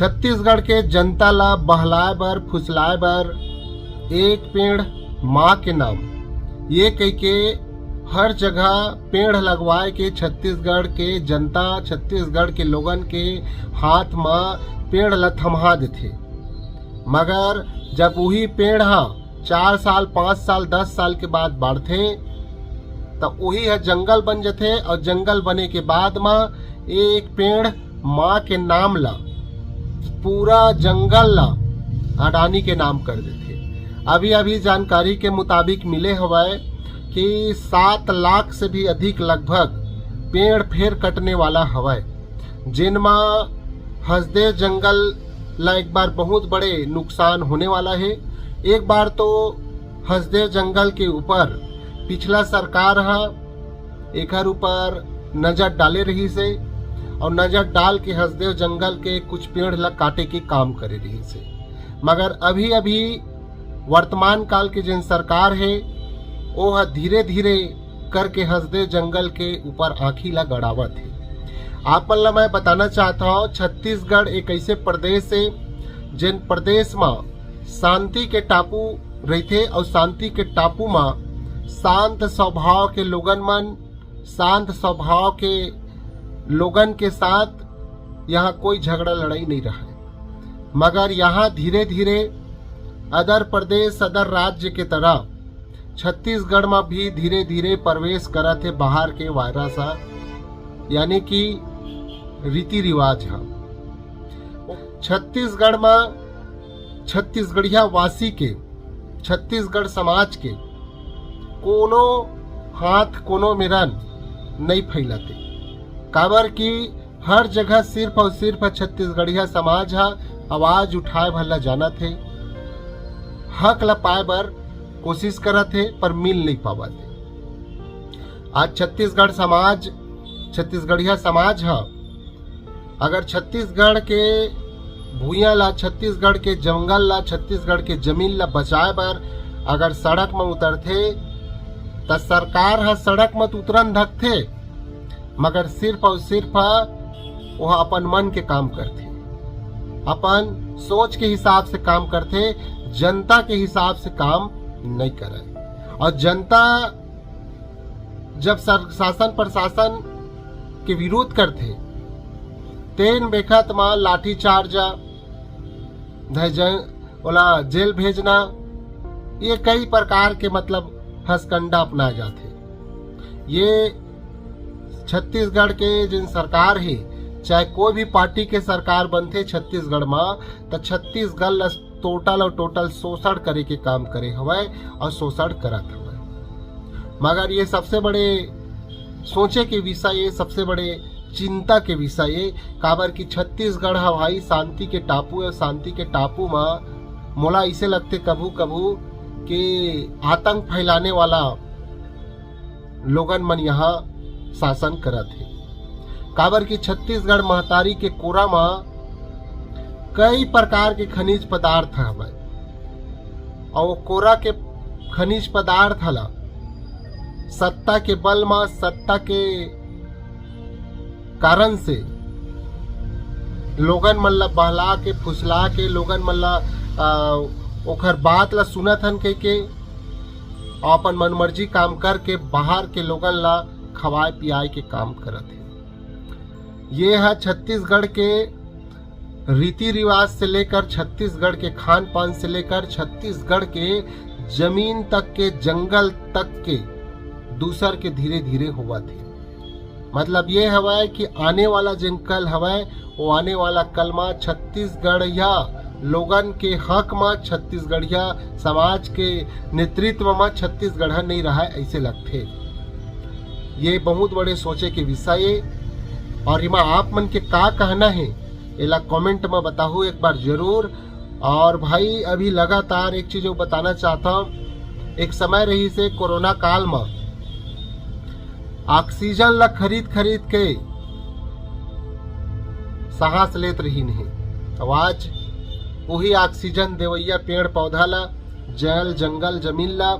छत्तीसगढ़ के जनता ला बहलाए बर फुसलाए बर एक पेड़ माँ के नाम ये कह के हर जगह पेड़ लगवाए के छत्तीसगढ़ के जनता छत्तीसगढ़ के लोगन के हाथ में पेड़ ला थमहा देथे। मगर जब वही पेड़ 4 साल 5 साल 10 साल के बाद बढ़थे तब वही है जंगल बन जाते और जंगल बने के बाद में एक पेड़ माँ के नाम ला पूरा जंगल ला अडानी के नाम कर देते। अभी अभी जानकारी के मुताबिक मिले हवाए कि 7 लाख से भी अधिक लगभग पेड़ फेर कटने वाला हवाए, जिनमें हसदेव जंगल ला एक बार बहुत बड़े नुकसान होने वाला है। एक बार तो हसदेव जंगल के ऊपर पिछला सरकार एक ऊपर नजर डाले रही से और नजर डाल के हसदेव जंगल के कुछ पेड़ ला काटे के काम करे रही से। मगर अभी अभी वर्तमान काल के जिन सरकार है वो धीरे धीरे करके हसदेव जंगल के ऊपर आँखी ला गड़ावत है। आप मन ला मैं बताना चाहता हूँ छत्तीसगढ़ एक ऐसे प्रदेश है जिन प्रदेश में शांति के टापू रहते और शांति के टापू में शांत स्वभाव के लोगन मन शांत स्वभाव के लोगन के साथ यहाँ कोई झगड़ा लड़ाई नहीं रहा है। मगर यहाँ धीरे धीरे अदर प्रदेश अदर राज्य के तरह छत्तीसगढ़ में भी धीरे धीरे प्रवेश करा थे बाहर के वायरस यानी कि रीति रिवाज है। छत्तीसगढ़ में छत्तीसगढ़िया वासी के छत्तीसगढ़ समाज के कोनो हाथ कोनो मिरन नहीं फैलाते, काबर कि हर जगह सिर्फ और सिर्फ छत्तीसगढ़िया समाज आवाज उठाए भला जाना थे, हक ला पाए बर कोशिश करा थे पर मिल नहीं पावा थे। आज छत्तीसगढ़िया समाज अगर छत्तीसगढ़ के भूया ला छत्तीसगढ़ के जंगल ला छत्तीसगढ़ के जमीन ला बचाए बर अगर सड़क में उतरथे तो सरकार सड़क में उतरन धकथे, मगर सिर्फ और सिर्फ वह अपन मन के काम करते, अपन सोच के हिसाब से काम करते, जनता के हिसाब से काम नहीं करे। और जनता जब शासन प्रशासन के विरोध करते तेन बेखत में लाठी चार्ज जेल भेजना ये कई प्रकार के मतलब हसकंडा अपनाए जाते। ये छत्तीसगढ़ के जिन सरकार है चाहे कोई भी पार्टी के सरकार बनते छत्तीसगढ़ में तो छत्तीसगढ़ टोटल और टोटल शोषण करे के काम करे हवाए और शोषण करत हवाए। मगर ये सबसे बड़े सोचे के विषय ये सबसे बड़े चिंता के विषय ये काबर की छत्तीसगढ़ हवाई शांति के टापू है। शांति के टापू में मोला इसे लगते कभू कभू कि आतंक फैलाने वाला लोगन मन यहाँ शासन करत है। काबर की छत्तीसगढ़ महतारी के कोरा में कई प्रकार के खनिज पदार्थ हवे और वो कोरा के खनिज पदार्थ हला सत्ता के बल में सत्ता के कारण से लोगन मन ला बहला के फुसला के लोगन मन ला ओखर बात ला सुनत हन कह के अपन मनमर्जी काम करके बाहर के लोगन ला खवाए पियाए के काम करत है। ये है छत्तीसगढ़ के रीति रिवाज से लेकर छत्तीसगढ़ के खान पान से लेकर छत्तीसगढ़ के जमीन तक के जंगल तक के दूसर के धीरे धीरे हुआ थे। मतलब ये हवा कि आने वाला जिन कल हवा वो आने वाला कल में छत्तीसगढ़िया लोगन के हक में छत्तीसगढ़िया समाज के नेतृत्व में छत्तीसगढ़ नहीं रहा ऐसे लगते। ये बहुत बड़े सोचे के विषय और इमा आप मन के का कहना है एला कमेंट में बताओ एक बार जरूर। और भाई अभी लगातार एक चीज बताना चाहता हूँ, एक समय रही से कोरोना काल में ऑक्सीजन ला खरीद के सांस लेत रही नहीं। आज वही ऑक्सीजन देवैया पेड़ पौधा ला जल जंगल जमीन ला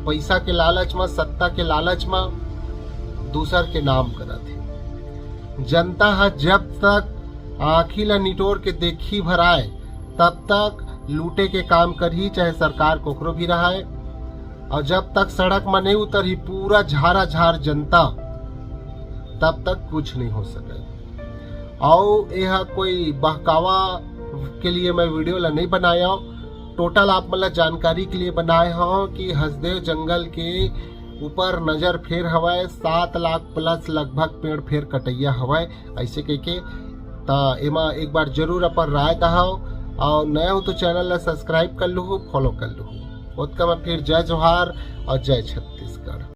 पैसा के लालच में सत्ता के लालच में दूसर के नाम करत है। जनता जब तक आँखी ला निटोर के देखी भराए तब तक लूटे के काम करही, चाहे सरकार कोकरो भी रहाए। और जब तक सड़क में नहीं उतरही पूरा झारा झार जनता, तब तक कुछ नहीं हो सके। और यह कोई बहकावा के लिए मैं वीडियो ला नहीं बनाया, टोटल आप मतलब जानकारी के लिए बनाए हूँ कि हसदेव जंगल के ऊपर नजर फेर हवाए 7 लाख प्लस लगभग पेड़ फेर कटैया हवाए। ऐसे कह के एमा एक बार जरूर अपन राय दहाओ, और नया हो तो चैनल ला सब्सक्राइब कर लूँ, फॉलो कर लूँ। उसका मैं फिर जय जोहार और जय छत्तीसगढ़।